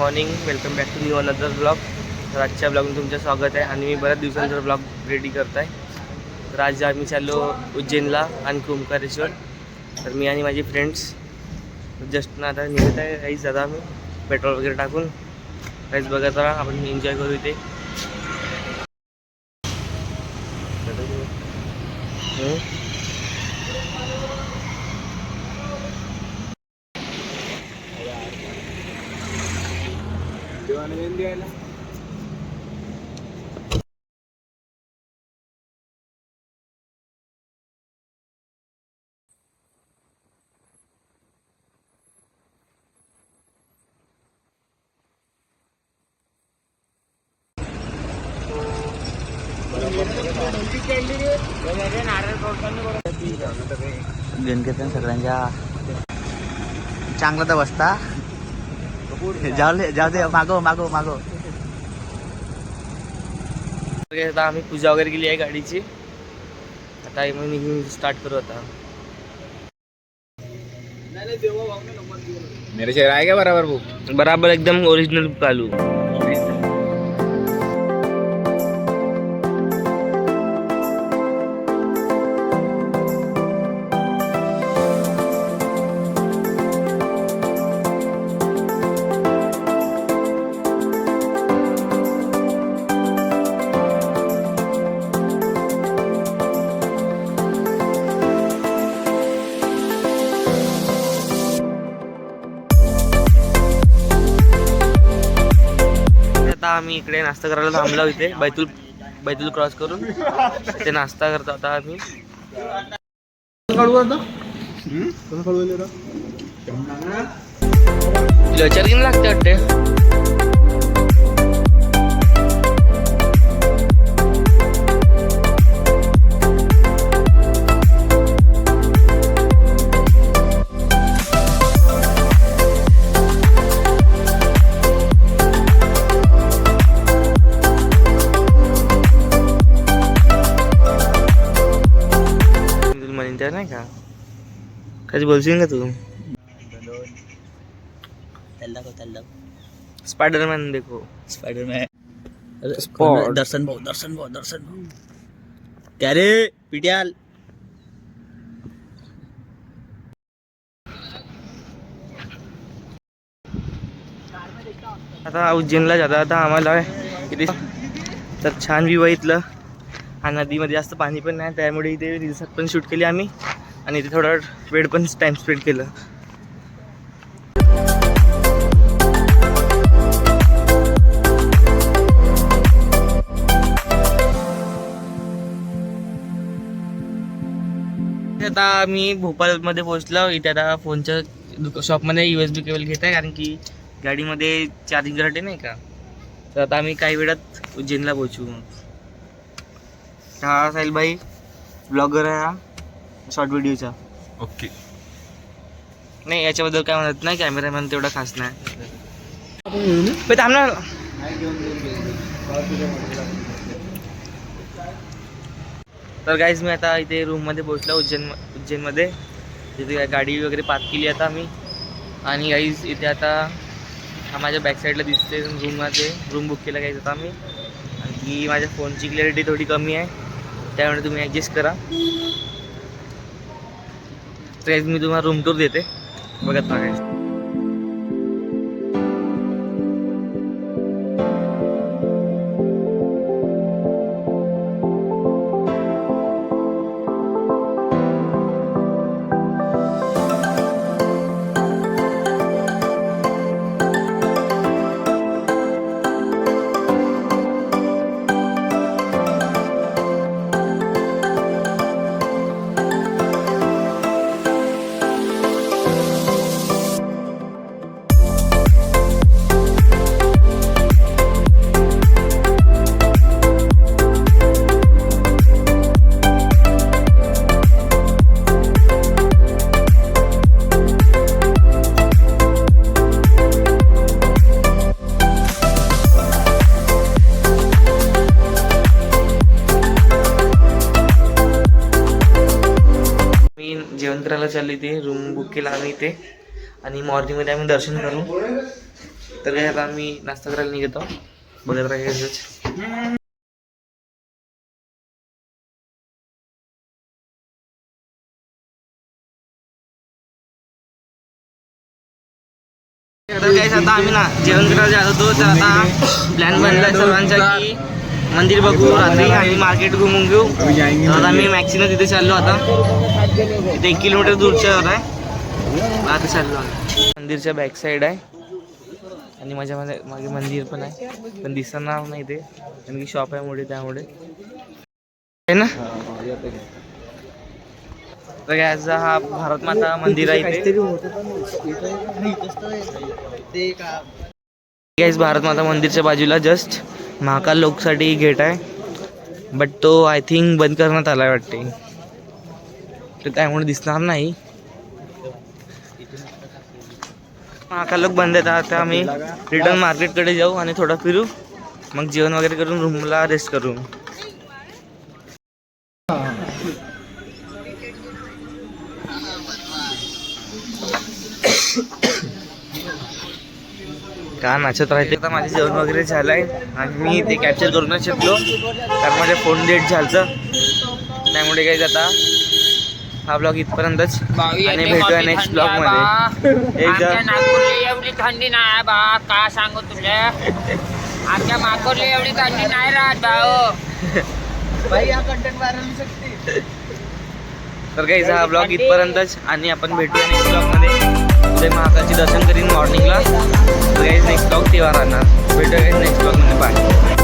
Morning, welcome back to new another blog. तर आजच्या ब्लॉगमध्ये तुमचं स्वागत आहे आणि मी बऱ्याच दिवसांचा ब्लॉग रेडी करत आहे. तर आज आम्ही चाललो उज्जैनला आणि ओंकारेश्वर. तर मी आणि माझे फ्रेंड्स जस्ट ना आता निघत आहे. काहीच आता आम्ही पेट्रोल वगैरे टाकून काहीच बघत राहा, आपण एन्जॉय करू इथे. गणकेतन सगळ्यांच्या चांगला तर बसता जाऊ दे मागो. आता आम्ही पूजा वगैरे केली आहे गाडीची. आता मग निघून स्टार्ट करू. आता मेरे शहर आएगा बराबर बुक बराबर एकदम ओरिजिनल चालू. आता आम्ही इकडे नाश्ता करायला थांबलो इथे बैतूल क्रॉस करून इथे नाश्ता करतो आता आम्ही. चार्जिंग लागते वाटते. नाही का काही बोलशील का तू? स्पाइडरमैन देखो, स्पॉट दर्शन भाऊ क्या रे पिट्याल. आता उज्जैनला जाता आता आम्हाला किती तर छान व्ह्यू आहे इथलं. हा नदीमध्ये जास्त पाणी पण नाही, त्यामुळे इथे रील्स पण शूट केली आम्ही आणि इथे थोडा वेळ पण टाइम स्पेंड केलं. आता आम्ही भोपाळमध्ये पोहोचलो. इथे आता फोनच्या शॉपमध्ये USB केबल घेत आहे, कारण की गाडीमध्ये चार्जिंग करते नाही का. तर आता आम्ही काही वेळात उज्जैनला पोहोचू. हा साहिल भाई ब्लॉगर आहे, हा शॉर्ट व्हिडिओचा. ओके. नाही याच्याबद्दल काय म्हणत नाही, कॅमेरामॅन तेवढा खास नाही. थांब ना. तर गाईज मी आता इथे रूममध्ये पोहोचलो उज्जैनमध्ये. तिथे गाडी वगैरे पार्क केली आता आम्ही. आणि गाईज इथे आता माझ्या बॅक साईडला दिसते रूम बुक केला गाईज आता आम्ही. आणि माझ्या फोनची क्लॅरिटी थोडी कमी आहे, त्यामुळे तुम्ही ॲडजस्ट करा. तर मी तुम्हाला रूम टूर देते, बघत राहा. जेवण करायला चालली ते रूम बुक केला आम्ही इथे आणि मॉर्निंगमध्ये आम्ही दर्शन करू. तर काय आता आम्ही नाश्ता करायला निघतो. बघत राहायचं. तर काय आता आम्ही ना जेवण करायला जात होतो. तर आता प्लॅन बनलाय सर्वांचा की मंदिर बघू रात्री आणि मार्केट घुमून घेऊ. तर आम्ही मॅक्सिमम तिथे चाललो. आता तिथे 1 किलोमीटर दूरच्यावर आहे. आता चाललो आम्ही. मंदिरच्या बॅक साईड आहे आणि माझ्या मागे मंदिर पण आहे, पण दिसणार नाही ते कारण की शॉप आहे मोठे, त्यामुळे आहे ना. तर याचा हा भारत माता मंदिर आहे इथे. गाइस भारत माता मंदिरच्या बाजूला जस्ट महाकाल लोकसाठी गेट आहे, बट तो आय थिंक बंद करण्यात आलाय वाटते, तर त्यामुळे दिसणार नाही. महाकाल लोक बंद आहेत. आता आम्ही रिटर्न मार्केटकडे जाऊ आणि थोडं फिरू, मग जेवण वगैरे करून रूमला रेस्ट करू. का नाचत राहते. आता माझे जेवण वगैरे झालं आहे आणि मी ते कॅप्चर करूनच शकलो कारण माझ्या फोन डेट झालं, त्यामुळे काही आता हा ब्लॉग इथपर्यंतच आणि भेटूया नेक्स्ट ब्लॉग मध्ये. नागपूरला एवढी थंडी नाही बा, का सांगू तुला. आमच्या नागपूरला एवढी थंडी नाही राहत भाऊ. तर काही हा ब्लॉग इथपर्यंतच आणि आपण भेटूया नेक्स्ट ब्लॉग मध्ये. उद्या महाकालचे दर्शन करीन मॉर्निंगला. तर काही नेक्स्ट ब्लॉग तेव्हा राहणार. भेटूया नेक्स्ट ब्लॉग मध्ये. बाय.